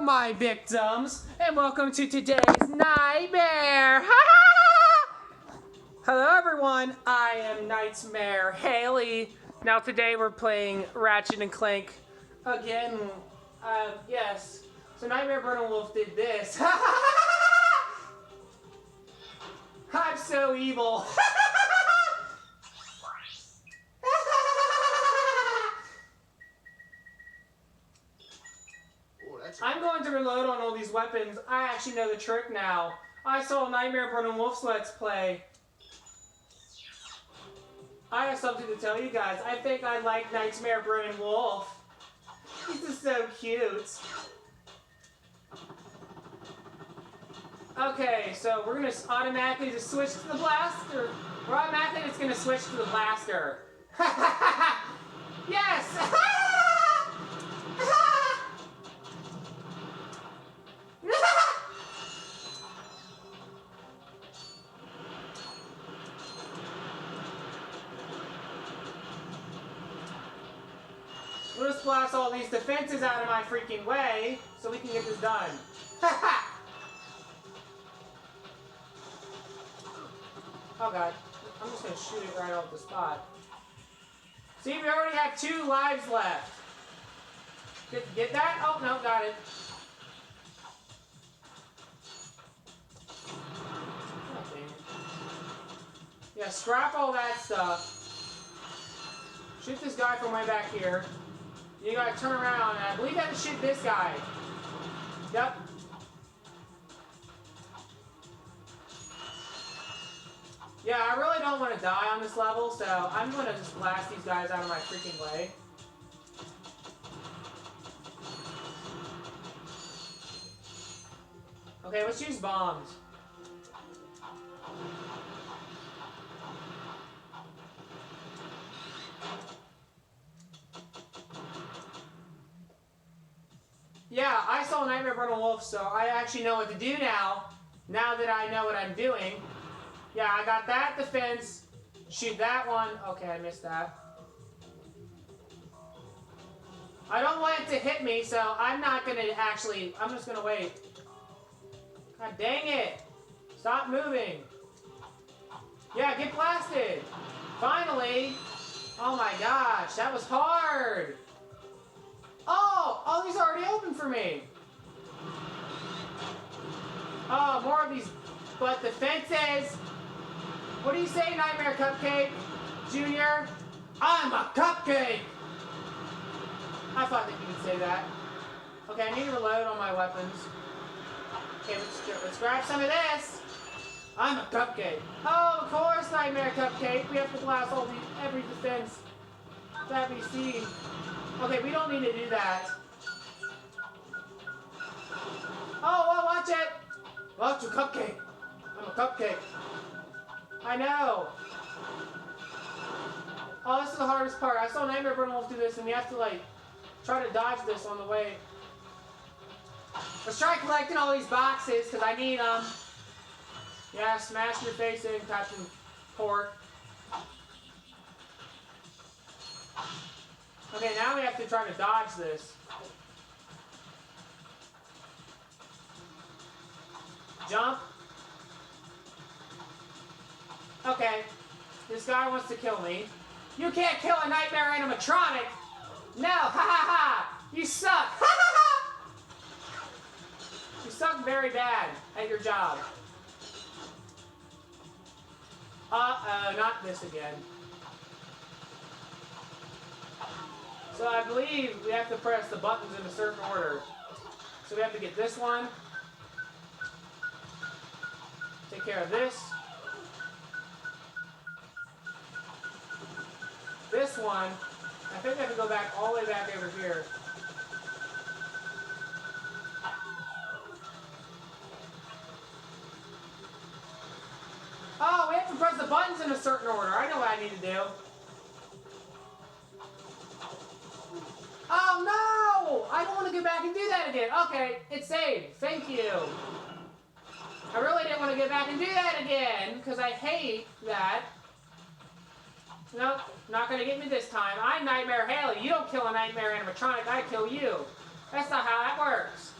my victims, and welcome to today's nightmare. Hello everyone, I am Nightmare Haley. Now today we're playing Ratchet and Clank again. Yes. So Nightmare Burning Wolf did this. I'm so evil. I'm going to reload on all these weapons. I actually know the trick now. I saw Nightmare Burning Wolf's Let's Play. I have something to tell you guys. I think I like Nightmare Burning Wolf. He's just so cute. Okay, so we're going to automatically just switch to the blaster. We're automatically just going to switch to the blaster. Yes! We'll just blast all these defenses out of my freaking way so we can get this done. Oh god. I'm just going to shoot it right off the spot. See, we already have 2 lives left. Get that? Oh, no, got it. Oh, dang it. Yeah, scrap all that stuff. Shoot this guy from way back here. You gotta turn around, and I believe I have to shoot this guy. Yep. Yeah, I really don't want to die on this level, so I'm gonna just blast these guys out of my freaking way. Okay, let's use bombs. Yeah, I saw Nightmare Burning Wolf, so I actually know what to do now. Now that I know what I'm doing. Yeah, I got that defense. Shoot that one. Okay, I missed that. I don't want it to hit me, so I'm not going to actually... I'm just going to wait. God dang it. Stop moving. Yeah, get blasted. Finally. Oh my gosh, that was hard. Oh, these are already open for me. Oh, more of these butt defenses. What do you say, Nightmare Cupcake Jr.? I'm a cupcake. I thought that you could say that. Okay, I need to reload on my weapons. Okay, let's grab some of this. I'm a cupcake. Oh, of course, Nightmare Cupcake. We have to blast every defense that we see. Okay, we don't need to do that. Oh, watch it! Watch your cupcake. I'm a cupcake. I know. Oh, this is the hardest part. I saw Nightmare Burning Wolf do this, and we have to, like, try to dodge this on the way. Let's try collecting all these boxes, because I need them. Yeah, smash your face in, Captain Pork. Okay, now we have to try to dodge this. Jump. Okay. This guy wants to kill me. You can't kill a nightmare animatronic! No! Ha ha ha! You suck! Ha ha ha! You suck very bad at your job. Uh-oh, not this again. So I believe we have to press the buttons in a certain order. So we have to get this one. Take care of this. This one. I think I have to go back all the way back over here. Oh, we have to press the buttons in a certain order. I know what I need to do. Oh no! I don't want to go back and do that again. Okay, it's saved. Thank you. I really didn't want to go back and do that again, because I hate that. Nope, not going to get me this time. I'm Nightmare Haley. You don't kill a nightmare animatronic, I kill you. That's not how that works.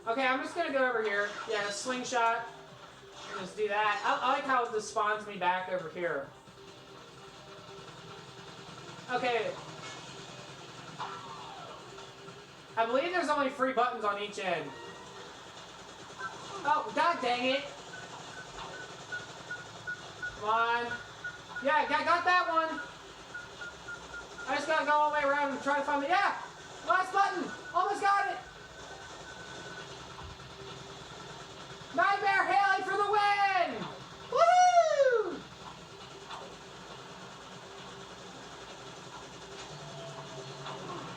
Okay, I'm just gonna go over here. Yeah, slingshot. Just do that. I like how this spawns me back over here. Okay. I believe there's only 3 buttons on each end. Oh, god dang it. Come on. Yeah, I got that one. I just gotta go all the way around and try to find the... Yeah! Last button! Almost got it! Nightmare Haley for the win! Woohoo!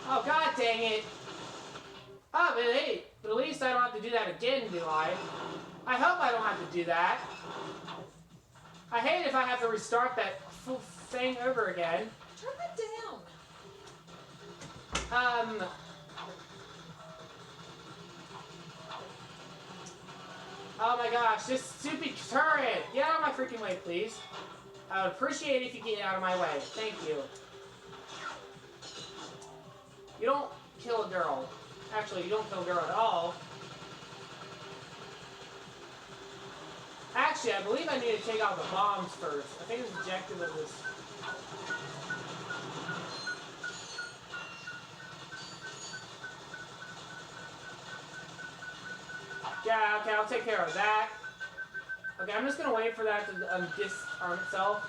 Oh, god dang it. Oh, but hey, but at least I don't have to do that again, do I? I hope I don't have to do that. I hate if I have to restart that full thing over again. Turn it down. Oh my gosh, this stupid turret! Get out of my freaking way, please. I would appreciate it if you get out of my way. Thank you. You don't kill a girl. Actually, you don't kill a girl at all. Actually, I believe I need to take out the bombs first. I think it's the objective of this. Yeah, okay, I'll take care of that. Okay, I'm just gonna wait for that to disarm itself.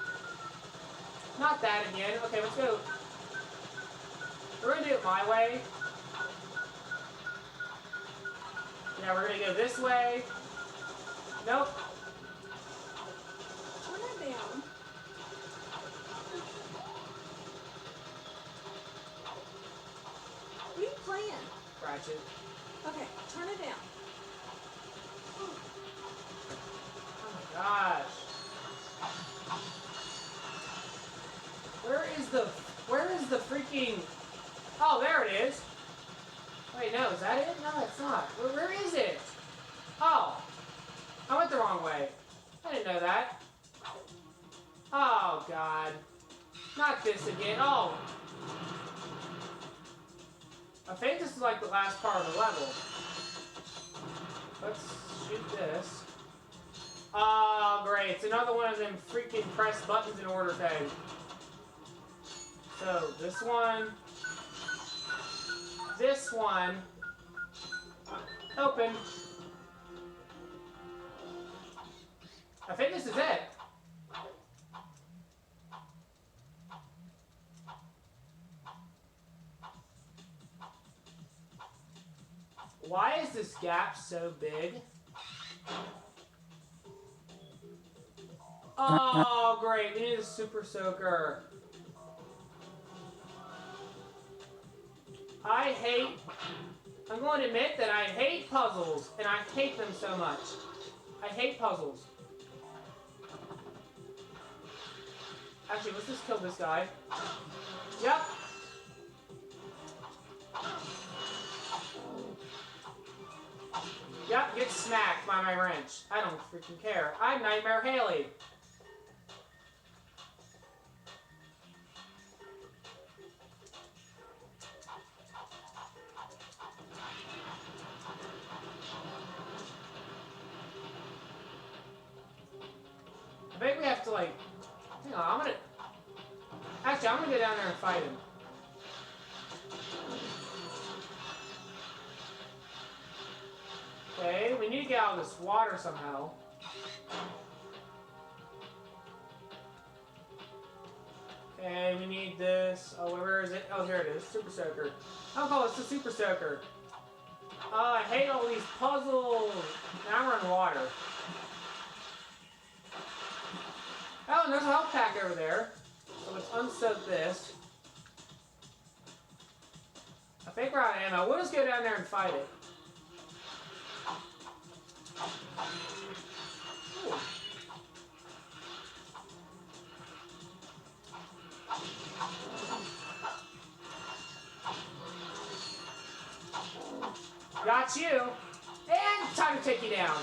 Not that again. Okay, let's go. We're gonna do it my way. Yeah, we're gonna go this way. Nope. Turn it down. What are you playing? Ratchet. Okay, turn it down. Oh my gosh. Where is the freaking... Oh, there it is. Wait, no, is that it? No, it's not. Where is it? Oh. I went the wrong way. I didn't know that. Oh, God. Not this again. Oh. I think this is like the last part of the level. Let's shoot this. Oh, great. It's another one of them freaking press buttons in order thing. So, this one. This one. Open. I think this is it. Why is this gap so big? Oh, great. We need a super soaker. I'm going to admit that I hate puzzles, and I hate them so much. I hate puzzles. Actually, let's just kill this guy. Yep. Yep, get smacked by my wrench. I don't freaking care. I'm Nightmare Haley. I think we have to, like... Hang on, Actually, I'm gonna go down there and fight him. Okay, we need to get out of this water somehow. Okay, we need this. Oh, where is it? Oh, here it is. Super Soaker. I'll call it the Super Soaker. Oh, I hate all these puzzles. Now we're in water. Oh, and there's a health pack over there. So let's unsoak this. I think we're out of ammo. We'll just go down there and fight it. Ooh. Got you. And time to take you down.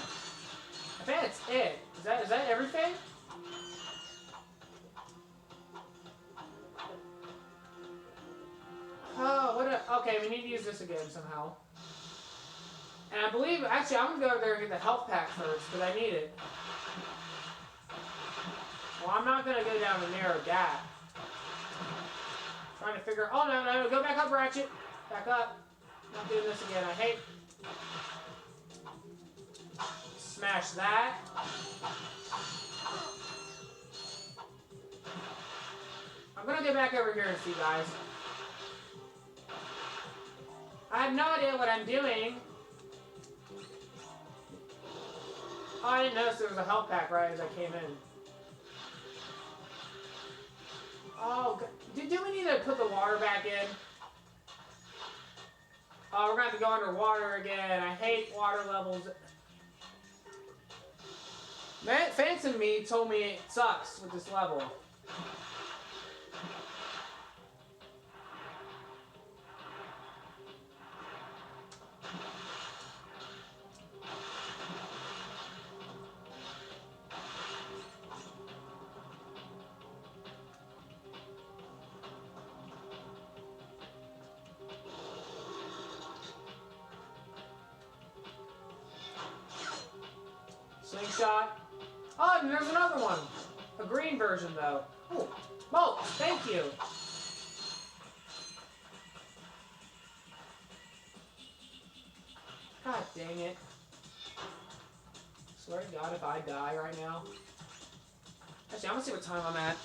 I think that's it. Is that everything? Oh, okay, we need to use this again somehow. And I believe, actually, I'm going to go over there and get the health pack first, because I need it. Well, I'm not going to go down the narrow gap. Trying to figure, oh, no, go back up, Ratchet. Back up. Not doing this again, I hate. Smash that. I'm going to get back over here and see, guys. I have no idea what I'm doing. Oh, I didn't notice there was a health pack right as I came in. Oh, do we need to put the water back in? Oh, we're going to have to go underwater again. I hate water levels. Fans and me told me it sucks with this level. Slingshot. Oh, and there's another one. A green version, though. Ooh, bolts. Thank you. God dang it. Swear to God, if I die right now. Actually, I'm gonna see what time I'm at.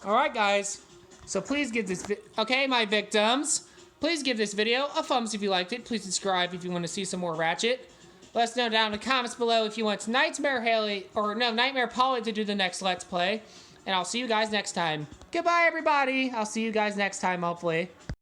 Alright, guys. So please give this okay, my victims. Please give this video a thumbs if you liked it. Please subscribe if you want to see some more Ratchet. Let us know down in the comments below if you want Nightmare Polly to do the next Let's Play. And I'll see you guys next time. Goodbye, everybody. I'll see you guys next time, hopefully.